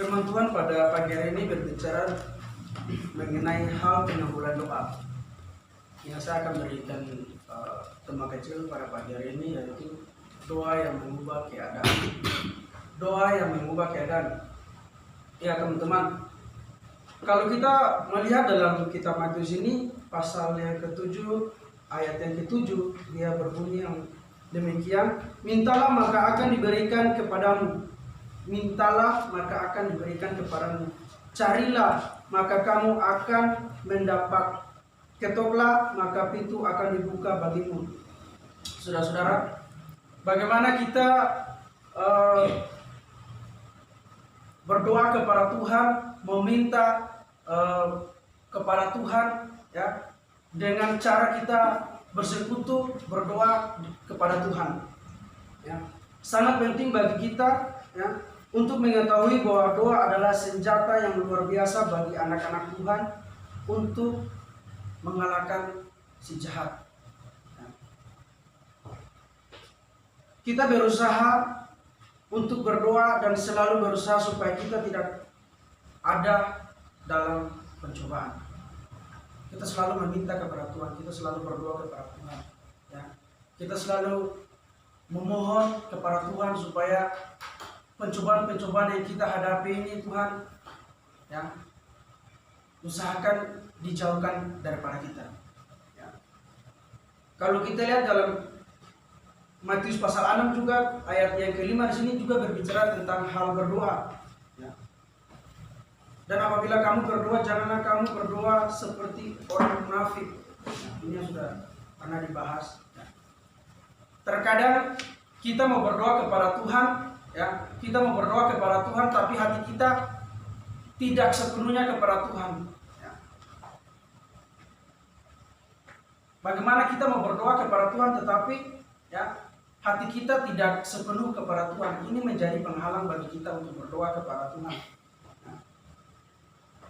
Firman Tuhan pada pagi hari ini berbicara mengenai hal penanggulan doa. Yang saya akan berikan tema kecil pada pagi hari ini, yaitu doa yang mengubah keadaan. Doa yang mengubah keadaan. Ya teman-teman, kalau kita melihat dalam kitab Matius ini, pasal yang ke-7, ayat yang ke-7, dia berbunyi yang demikian, mintalah maka akan diberikan kepadamu. Mintalah maka akan diberikan kepadamu. Carilah maka kamu akan mendapat. Ketoklah maka pintu akan dibuka bagimu. Saudara-saudara, bagaimana kita berdoa kepada Tuhan, meminta kepada Tuhan, ya, dengan cara kita bersekutu berdoa kepada Tuhan. Ya, sangat penting bagi kita, ya, untuk mengetahui bahwa doa adalah senjata yang luar biasa bagi anak-anak Tuhan untuk mengalahkan si jahat. Kita berusaha untuk berdoa dan selalu berusaha supaya kita tidak ada dalam pencobaan. Kita selalu meminta kepada Tuhan, kita selalu berdoa kepada Tuhan. Ya. Kita selalu memohon kepada Tuhan supaya pencobaan-pencobaan yang kita hadapi ini, Tuhan, ya, usahakan dijauhkan daripada kita. Ya. Kalau kita lihat dalam Matius pasal 6 juga, ayat yang ke-5 di sini juga berbicara tentang hal berdoa. Ya. Dan apabila kamu berdoa, janganlah kamu berdoa seperti orang munafik. Ya, ini yang sudah pernah dibahas. Ya. Terkadang kita mau berdoa kepada Tuhan, ya, kita mau berdoa kepada Tuhan, tapi hati kita tidak sepenuhnya kepada Tuhan. Ya. Bagaimana kita mau berdoa kepada Tuhan, tetapi, ya, hati kita tidak sepenuh kepada Tuhan. Ini menjadi penghalang bagi kita untuk berdoa kepada Tuhan. Ya.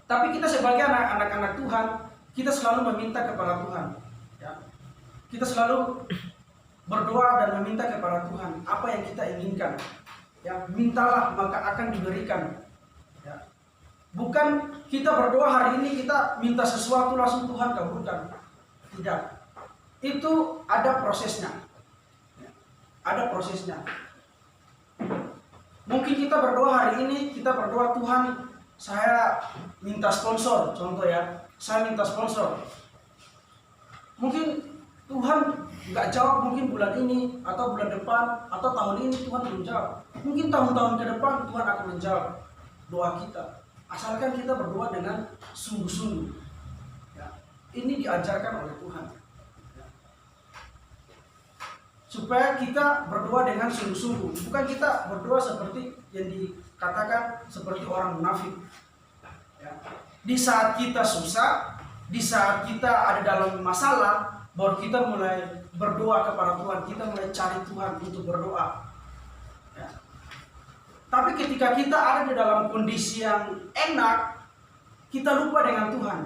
Tapi kita sebagai anak-anak Tuhan, kita selalu meminta kepada Tuhan. Ya. Kita selalu berdoa dan meminta kepada Tuhan apa yang kita inginkan. Ya, mintalah maka akan diberikan. Ya. Bukan kita berdoa hari ini kita minta sesuatu langsung Tuhan kabulkan. Tidak. Itu ada prosesnya. Ya. Ada prosesnya. Mungkin kita berdoa hari ini, kita berdoa, Tuhan, saya minta sponsor, contoh ya. Saya minta sponsor. Mungkin Tuhan nggak jawab, mungkin bulan ini atau bulan depan atau tahun ini Tuhan belum jawab. Mungkin tahun-tahun ke depan Tuhan akan menjawab doa kita. Asalkan kita berdoa dengan sungguh-sungguh. Ya. Ini diajarkan oleh Tuhan. Ya. Supaya kita berdoa dengan sungguh-sungguh. Bukan kita berdoa seperti yang dikatakan seperti orang munafik. Ya. Di saat kita susah, di saat kita ada dalam masalah, baru kita mulai berdoa kepada Tuhan, kita mulai cari Tuhan untuk berdoa. Ya. Tapi ketika kita ada di dalam kondisi yang enak, kita lupa dengan Tuhan.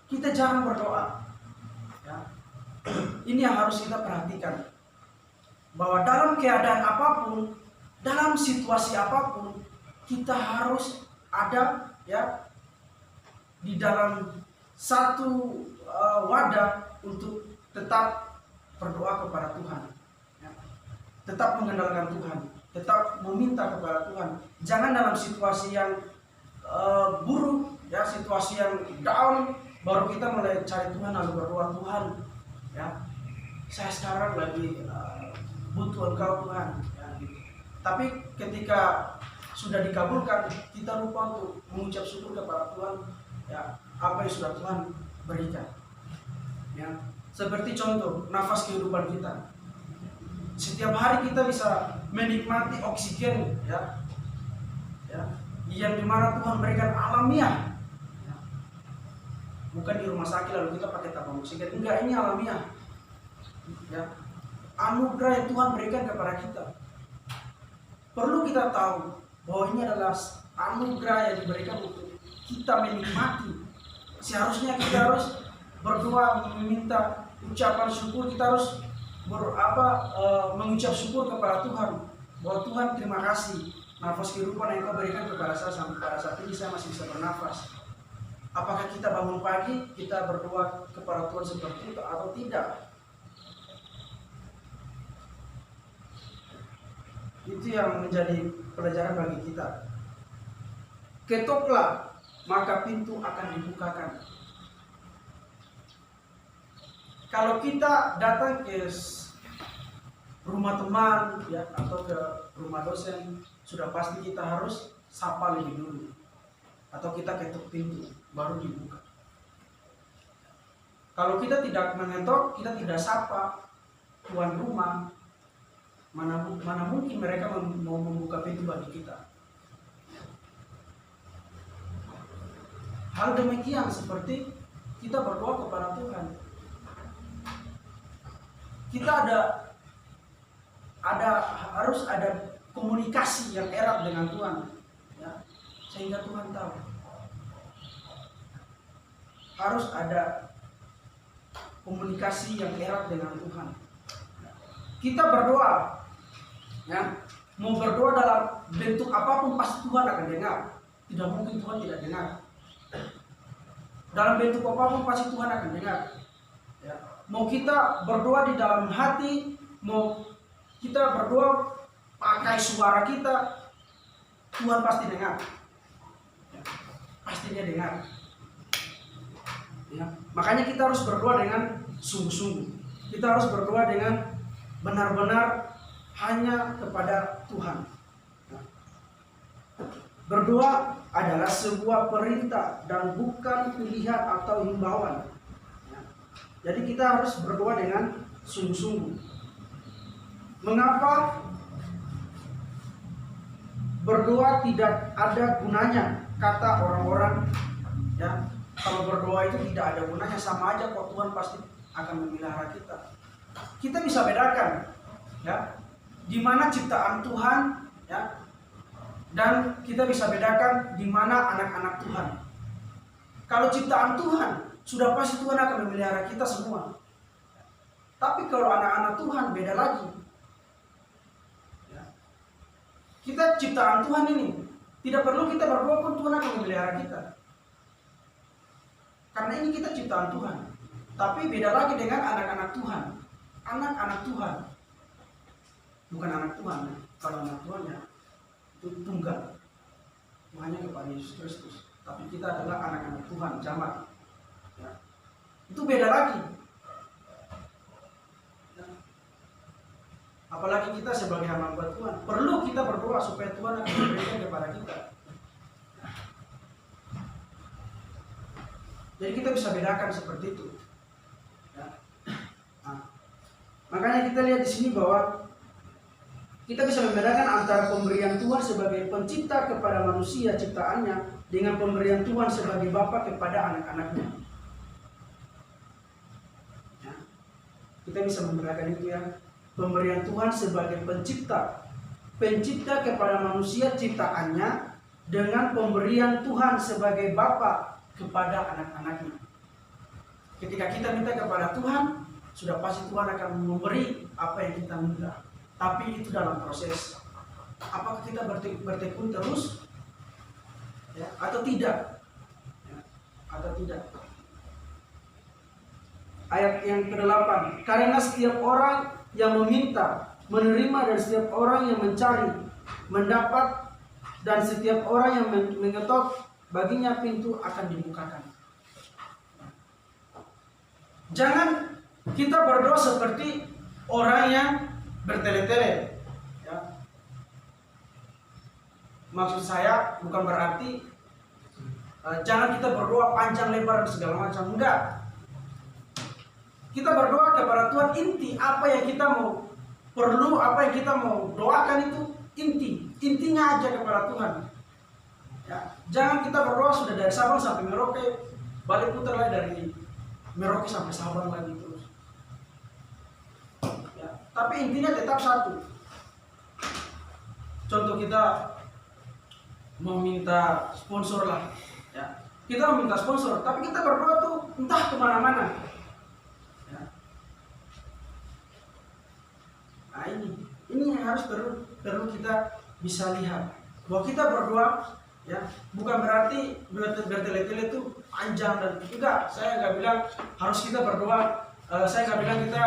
Kita jarang berdoa. Ya. Ini yang harus kita perhatikan. Bahwa dalam keadaan apapun, dalam situasi apapun, kita harus ada, ya, di dalam satu wadah untuk tetap berdoa kepada Tuhan, ya. Tetap mengandalkan Tuhan, tetap meminta kepada Tuhan. Jangan dalam situasi yang buruk, ya, situasi yang down, baru kita mulai cari Tuhan lalu berdoa, Tuhan, ya, saya sekarang lagi butuh Engkau, Tuhan. Ya, gitu. Tapi ketika sudah dikabulkan, kita lupa untuk mengucap syukur kepada Tuhan, ya, apa yang sudah Tuhan berikan. Ya. Seperti contoh nafas kehidupan kita. Setiap hari kita bisa menikmati oksigen, ya, ya, yang dimana Tuhan berikan alamiah. Ya. Bukan di rumah sakit lalu kita pakai tabung oksigen. Enggak, ini alamiah. Ya. Anugerah yang Tuhan berikan kepada kita. Perlu kita tahu bahwa ini adalah anugerah yang diberikan untuk kita menikmati. Seharusnya kita harus berdoa, meminta ucapan syukur, kita harus mengucap syukur kepada Tuhan bahwa Tuhan terima kasih Nafas kehidupan yang Engkau berikan kepada saya sampai pada saat ini saya masih bisa bernafas. Apakah kita bangun pagi, kita berdoa kepada Tuhan seperti itu atau tidak? Itu yang menjadi pelajaran bagi kita. Ketoklah, maka pintu akan dibukakan. Kalau kita datang ke rumah teman ya, atau ke rumah dosen, sudah pasti kita harus sapa lebih dulu. Atau kita ketuk pintu, baru dibuka. Kalau kita tidak mengetok, kita tidak sapa tuan rumah, mana mungkin mereka mau membuka pintu bagi kita. Hal demikian seperti kita berdoa kepada Tuhan. Kita harus ada komunikasi yang erat dengan Tuhan, ya, sehingga Tuhan tahu. Harus ada komunikasi yang erat dengan Tuhan. Kita berdoa, ya, mau berdoa dalam bentuk apapun pasti Tuhan akan dengar. Tidak mungkin Tuhan tidak dengar. Dalam bentuk apapun pasti Tuhan akan dengar. Ya. Mau kita berdoa di dalam hati, mau kita berdoa pakai suara kita, Tuhan pasti dengar. Ya. Pasti Dia dengar. Ya. Makanya kita harus berdoa dengan sungguh-sungguh. Kita harus berdoa dengan benar-benar hanya kepada Tuhan. Berdoa adalah sebuah perintah dan bukan pilihan atau himbauan. Jadi kita harus berdoa dengan sungguh-sungguh. Mengapa berdoa tidak ada gunanya? Kata orang-orang, ya, kalau berdoa itu tidak ada gunanya, sama aja kok Tuhan pasti akan memelihara kita. Kita bisa bedakan, ya, di mana ciptaan Tuhan, ya, dan kita bisa bedakan di mana anak-anak Tuhan. Kalau ciptaan Tuhan, sudah pasti Tuhan akan memelihara kita semua. Tapi kalau anak-anak Tuhan beda lagi. Ya. Kita ciptaan Tuhan ini, tidak perlu kita berdoa pun Tuhan akan memelihara kita. Karena ini kita ciptaan Tuhan. Tapi beda lagi dengan anak-anak Tuhan. Anak-anak Tuhan. Bukan anak Tuhan. Kalau anak Tuhan ya itu tunggal. Hanya kepada Yesus Kristus. Tapi kita adalah anak-anak Tuhan, jamak. Ya. Itu beda lagi. Ya. Apalagi kita sebagai hamba Tuhan, perlu kita berdoa supaya Tuhan akan memberikan kepada kita. Jadi kita bisa bedakan seperti itu. Ya. Nah, makanya kita lihat di sini bahwa kita bisa membedakan antara pemberian Tuhan sebagai pencipta kepada manusia ciptaannya dengan pemberian Tuhan sebagai Bapa kepada anak-anaknya. Ya. Kita bisa membedakan itu ya. Pemberian Tuhan sebagai pencipta kepada manusia ciptaannya dengan pemberian Tuhan sebagai Bapa kepada anak-anaknya. Ketika kita minta kepada Tuhan, sudah pasti Tuhan akan memberi apa yang kita minta. Tapi itu dalam proses. Apakah kita bertekun terus, ya, atau tidak? Ya, atau tidak? Ayat yang ke-8. Karena setiap orang yang meminta, menerima, dan setiap orang yang mencari, mendapat, dan setiap orang yang mengetok, baginya pintu akan dibukakan. Jangan kita berdoa seperti orang yang bertele-tele, ya. Maksud saya bukan berarti jangan kita berdoa panjang lebar dan segala macam, enggak. Kita berdoa kepada Tuhan, inti apa yang kita mau perlu, apa yang kita mau doakan itu intinya aja kepada Tuhan. Ya, jangan kita berdoa sudah dari Sabang sampai Merauke, balik putar lagi dari Merauke sampai Sabang lagi terus. Tapi intinya tetap satu. Contoh kita mau minta sponsor lah, ya. Kita mau minta sponsor, tapi kita berdoa tuh entah kemana-mana. Ya. Nah ini yang harus perlu kita bisa lihat. bahwa kita berdoa ya bukan berarti bertele-tele itu panjang dan enggak. Saya nggak bilang harus kita berdoa, saya nggak bilang kita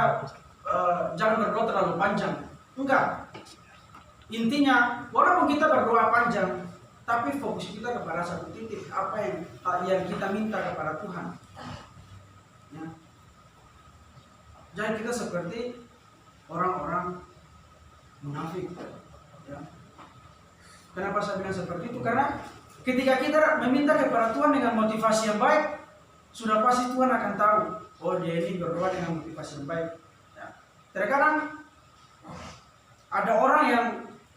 jangan berdoa terlalu panjang, enggak. Intinya walaupun kita berdoa panjang, tapi fokus kita kepada satu titik, apa yang kita minta kepada Tuhan ya. Jangan kita seperti orang-orang munafik ya. Kenapa saya bilang seperti itu? Karena ketika kita meminta kepada Tuhan dengan motivasi yang baik, sudah pasti Tuhan akan tahu, oh dia ini berdoa dengan motivasi yang baik ya. Terkadang ada orang yang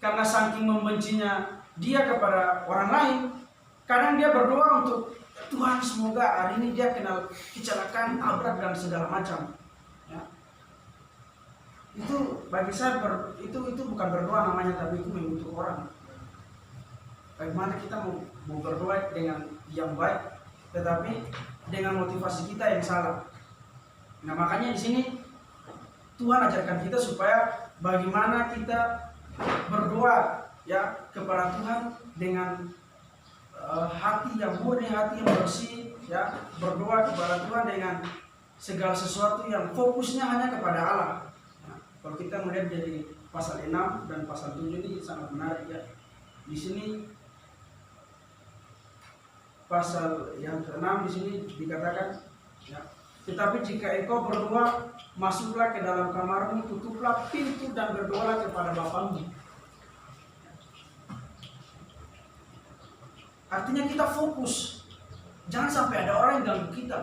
karena saking membencinya dia kepada orang lain, kadang dia berdoa untuk Tuhan semoga hari ini dia kenal kecelakaan, tabrak dan segala macam ya. Itu bagi saya itu bukan berdoa namanya, tapi itu mengutuk orang. Bagaimana kita mau berdoa dengan yang baik, tetapi dengan motivasi kita yang salah. Nah makanya di sini Tuhan ajarkan kita supaya bagaimana kita berdoa ya kepada Tuhan dengan hati yang murni, hati yang bersih ya, berdoa kepada Tuhan dengan segala sesuatu yang fokusnya hanya kepada Allah. Nah, kalau kita melihat dari pasal 6 dan pasal 7 ini sangat menarik ya. Di sini pasal yang ke-6 di sini dikatakan ya, tetapi jika engkau berdoa, masuklah ke dalam kamarmu, tutuplah pintu dan berdoalah kepada Bapamu. Artinya kita fokus, jangan sampai ada orang yang ganggu kita.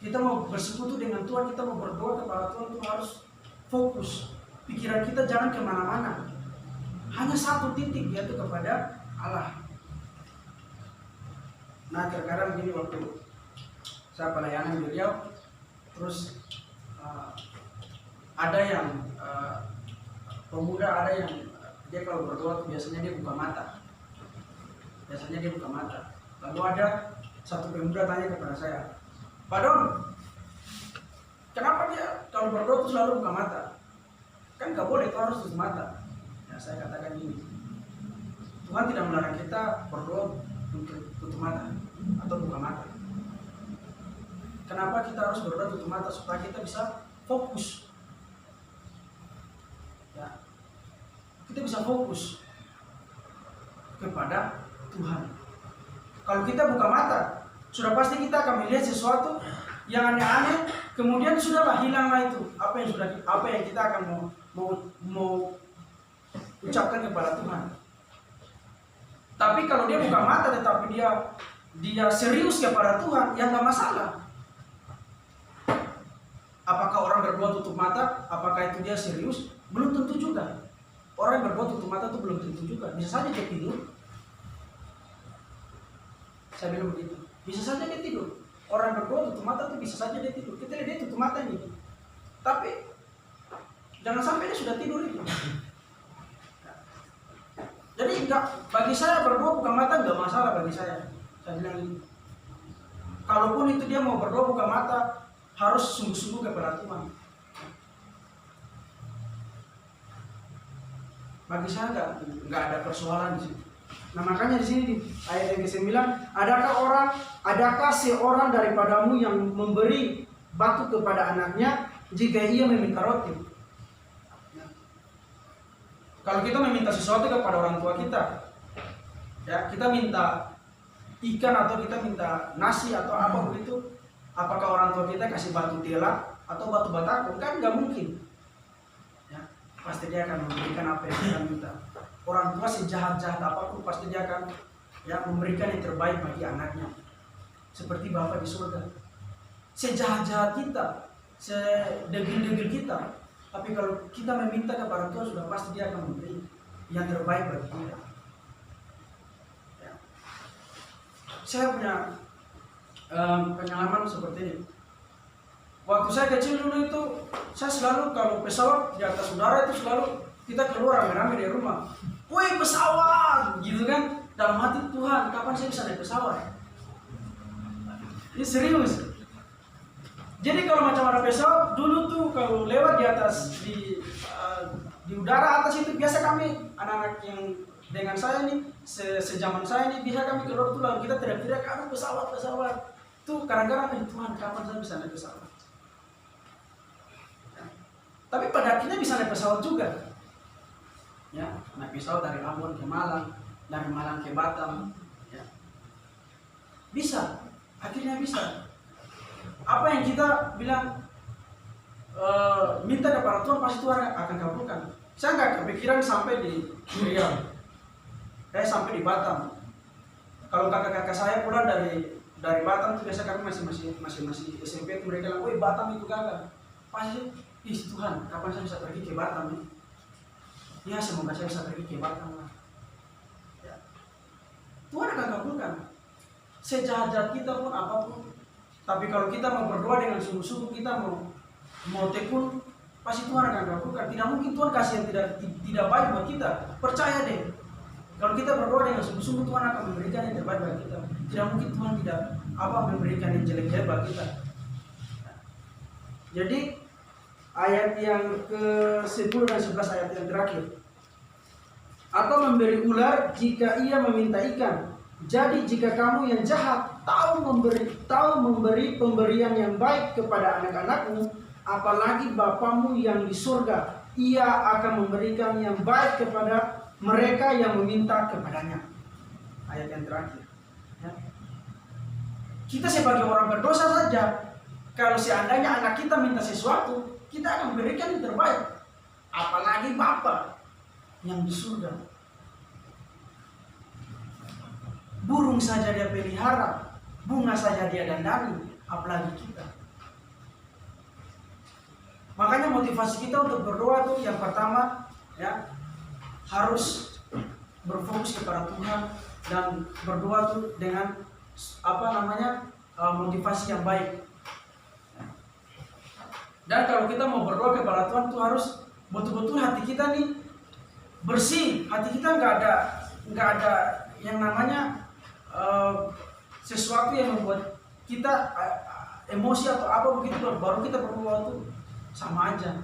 Kita mau bersekutu dengan Tuhan, kita mau berdoa kepada Tuhan, itu harus fokus. Pikiran kita jangan kemana-mana, hanya satu titik, yaitu kepada Allah. Nah terkadang gini, waktu saya pelayanan di Riau, terus ada yang pemuda, ada yang dia kalau berdoa tuh biasanya dia buka mata. Lalu ada satu pemuda tanya kepada saya, Pak Don, kenapa dia kalau berdoa tuh selalu buka mata? Kan gak boleh, itu harus tutup mata. Ya, saya katakan gini, Tuhan tidak melarang kita berdoa untuk tutup mata atau buka mata. Kenapa kita harus berdoa tutup mata? Supaya kita bisa fokus ya. Kita bisa fokus kepada Tuhan. Kalau kita buka mata, sudah pasti kita akan melihat sesuatu yang aneh-aneh, kemudian sudahlah hilanglah itu apa yang kita akan mau ucapkan kepada Tuhan. Tapi kalau dia buka mata tetapi dia serius kepada Tuhan, ya nggak masalah. Apakah orang berdoa tutup mata? Apakah itu dia serius? Belum tentu juga. Orang yang berdoa tutup mata itu belum tentu juga. Bisa saja dia tidur. Saya bilang begitu. Bisa saja dia tidur. Orang yang berdoa tutup mata itu bisa saja dia tidur. Kita lihat dia tutup mata ini. Tapi jangan sampai dia sudah tidur itu. Jadi bagi saya berdoa buka mata nggak masalah bagi saya. Saya bilang ini. Kalaupun itu dia mau berdoa buka mata, harus sungguh-sungguh kepada Tuhan. Bagi saya nggak ada persoalan di situ. Nah makanya di sini di ayat yang ke-9, adakah seorang daripadamu yang memberi batu kepada anaknya jika ia meminta roti? Nah, kalau kita meminta sesuatu kepada orang tua kita, ya kita minta ikan atau kita minta nasi atau apa begitu, apakah orang tua kita kasih batu tela atau batu batako? Kan nggak mungkin. Pasti dia akan memberikan apa yang kita minta. Orang tua sejahat-jahat apapun pasti dia akan memberikan yang terbaik bagi anaknya. Seperti Bapa di surga. Sejahat-jahat kita, sedegil-degil kita, tapi kalau kita meminta kepada Tuhan, sudah pasti dia akan memberi yang terbaik bagi kita. Ya. Saya punya pengalaman seperti ini. Waktu saya kecil dulu itu, saya selalu kalau pesawat di atas udara itu selalu kita keluar rame-rame dari rumah. Woi pesawat, gitu kan? Dalam hati Tuhan, kapan saya bisa naik pesawat? Ini serius. Jadi kalau macam ada pesawat dulu tuh kalau lewat di atas di di udara atas itu biasa kami anak-anak yang dengan saya nih sejaman saya nih bisa kami keluar tuh lalu kita teriak-teriak aduh pesawat tuh kadang-kadang Tuhan kapan saya bisa naik pesawat ya. Tapi pada akhirnya bisa naik pesawat juga ya, naik pesawat dari Ambon ke Malang, dari Malang ke Batam ya. Bisa, akhirnya bisa. Apa yang kita bilang minta kepada Tuhan pasti Tuhan akan kabulkan. Saya nggak kepikiran sampai di Riau, saya sampai di Batam. Kalau kakak-kakak saya pulang dari Batam itu biasa kami masih SMP itu mereka bilang, woi Batam itu gagal. Pasti, Tuhan, kapan saya bisa pergi ke Batam nih? Ya semoga saya bisa pergi ke Batam lah. Ya. Tuhan akan kabulkan. Sejahat-jahat kita pun apapun. Tapi kalau kita mau berdoa dengan sungguh-sungguh, kita mau tekun, pasti Tuhan akan kabulkan. Tidak mungkin Tuhan kasih yang tidak baik buat kita. Percaya deh. Kalau kita berdoa dengan sungguh-sungguh, Tuhan akan memberikan yang terbaik buat kita. Tidak mungkin Tuhan tidak memberikan yang jelek-jelek buat kita. Jadi ayat yang ke-10 dan 11 ayat yang terakhir. Atau memberi ular jika ia meminta ikan. Jadi jika kamu yang jahat tahu memberi pemberian yang baik kepada anak-anakmu, apalagi Bapamu yang di surga, ia akan memberikan yang baik kepada mereka yang meminta kepadanya. Ayat yang terakhir ya. Kita sebagai orang berdosa saja, kalau seandainya anak kita minta sesuatu, kita akan memberikan yang terbaik, apalagi Bapa yang di surga. Burung saja dia pelihara, bunga saja dia dandani, apalagi kita. Makanya motivasi kita untuk berdoa tuh yang pertama ya, harus berfokus kepada Tuhan dan berdoa tuh dengan motivasi yang baik. Dan kalau kita mau berdoa kepada Tuhan tuh harus betul-betul hati kita nih bersih, hati kita nggak ada yang namanya sesuatu yang membuat kita emosi atau apa begitu, baru kita berdoa tuh sama aja.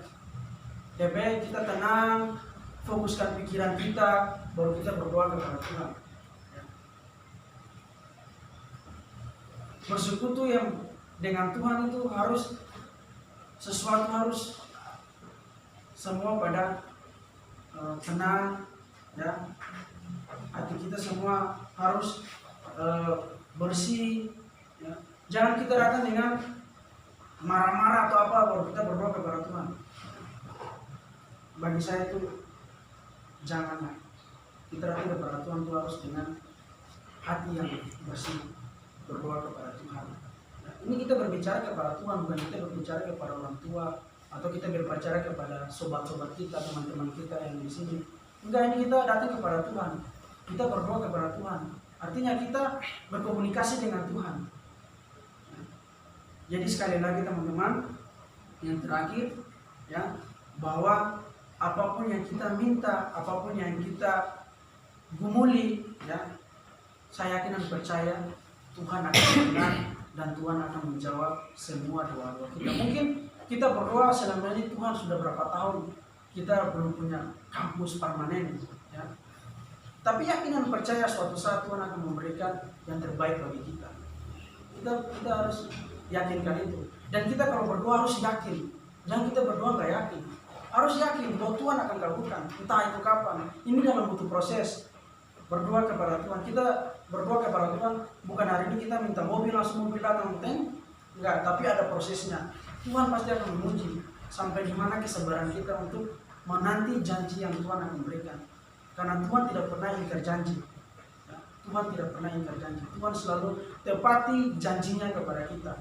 Lebih baik kita tenang, fokuskan pikiran kita, baru kita berdoa kepada Tuhan. Bersyukur tuh yang dengan Tuhan itu harus sesuatu harus semua pada tenang ya, hati kita semua harus bersih ya. Jangan kita datang dengan marah-marah atau apa baru kita berdoa kepada Tuhan. Bagi saya itu janganlah. Kita datang kepada Tuhan itu harus dengan hati yang bersih, berdoa kepada Tuhan. Nah, ini kita berbicara kepada Tuhan, bukan kita berbicara kepada orang tua atau kita berbicara kepada sobat-sobat kita, teman-teman kita yang di sini. Enggak, ini kita datang kepada Tuhan. Kita berdoa kepada Tuhan. Artinya kita berkomunikasi dengan Tuhan. Jadi sekali lagi teman-teman, yang terakhir ya, bahwa apapun yang kita minta, apapun yang kita gumuli ya, saya yakin dan percaya Tuhan akan mendengar dan Tuhan akan menjawab semua doa-doa kita. Mungkin kita berdoa selama ini Tuhan sudah berapa tahun kita belum punya kampus permanen ya. Tapi yakin dan percaya suatu saat Tuhan akan memberikan yang terbaik bagi kita. Kita harus yakinkan itu. Dan kita kalau berdoa harus yakin. Jangan kita berdoa nggak yakin. Harus yakin bahwa Tuhan akan kabulkan. Entah itu kapan. Ini dalam butuh proses. Berdoa kepada Tuhan. Kita berdoa kepada Tuhan bukan hari ini kita minta mobil langsung mobil datang. Enggak, tapi ada prosesnya. Tuhan pasti akan menguji sampai di mana kesabaran kita untuk menanti janji yang Tuhan akan berikan. Karena Tuhan tidak pernah ingkar janji. Ya, Tuhan tidak pernah ingkar janji. Tuhan selalu tepati janjinya kepada kita.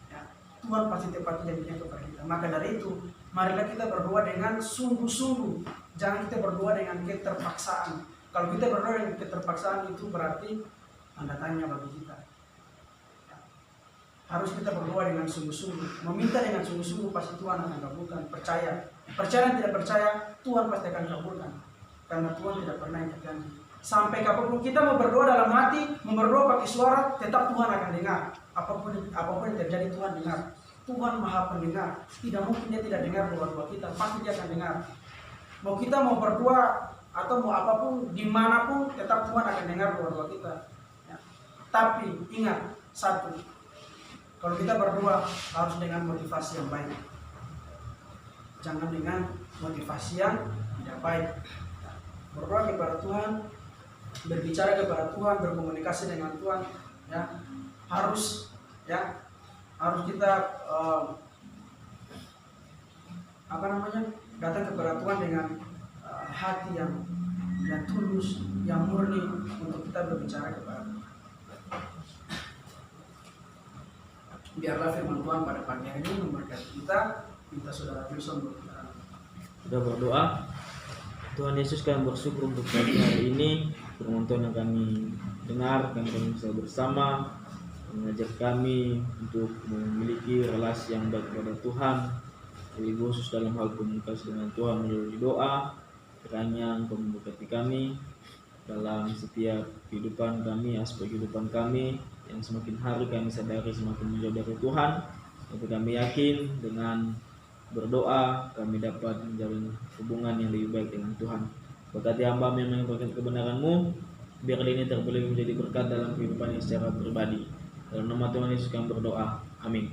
Ya, Tuhan pasti tepati janjinya kepada kita. Maka dari itu, marilah kita berdoa dengan sungguh-sungguh. Jangan kita berdoa dengan keterpaksaan. Kalau kita berdoa dengan keterpaksaan itu berarti tanda tanya bagi kita. Ya, harus kita berdoa dengan sungguh-sungguh. Meminta dengan sungguh-sungguh pasti Tuhan akan kabulkan. Percaya dan tidak percaya, Tuhan pasti akan kabulkan. Karena Tuhan tidak pernah ingkar janji. Sampai kapanpun kita mau berdoa dalam hati, mau berdoa pakai suara, tetap Tuhan akan dengar. Apapun yang terjadi Tuhan dengar. Tuhan Maha Pendengar. Tidak mungkin Dia tidak dengar doa-doa kita. Pasti Dia akan dengar. Mau kita mau berdoa atau mau apapun, dimanapun, tetap Tuhan akan dengar doa-doa kita. Ya. Tapi ingat satu, kalau kita berdoa harus dengan motivasi yang baik, jangan dengan motivasi yang tidak baik. Berdoa kepada Tuhan, berbicara kepada Tuhan, berkomunikasi dengan Tuhan, ya harus kita datang kepada Tuhan dengan hati yang tulus, yang murni untuk kita berbicara kepada Tuhan. Biarlah firman Tuhan pada pagi hari ini memberkati kita. Minta saudara Wilson berdoa. Sudah berdoa. Tuhan Yesus, kami bersyukur untuk pagi hari ini, firman Tuhan yang kami dengar, kami bisa bersama, mengajak kami untuk memiliki relasi yang baik kepada Tuhan, lebih khusus dalam hal komunikasi dengan Tuhan melalui doa. Kiranya Engkau memberkati kami dalam setiap kehidupan kami, aspek kehidupan kami, yang semakin hari kami sadari semakin menjauh dari Tuhan. Tapi kami yakin dengan berdoa kami dapat menjalin hubungan yang lebih baik dengan Tuhan. Berkati hamba yang menyampaikan kebenaran-Mu, biar ini terpilih menjadi berkat dalam kehidupannya secara pribadi. Dalam nama Tuhan Yesus kami berdoa. Amin.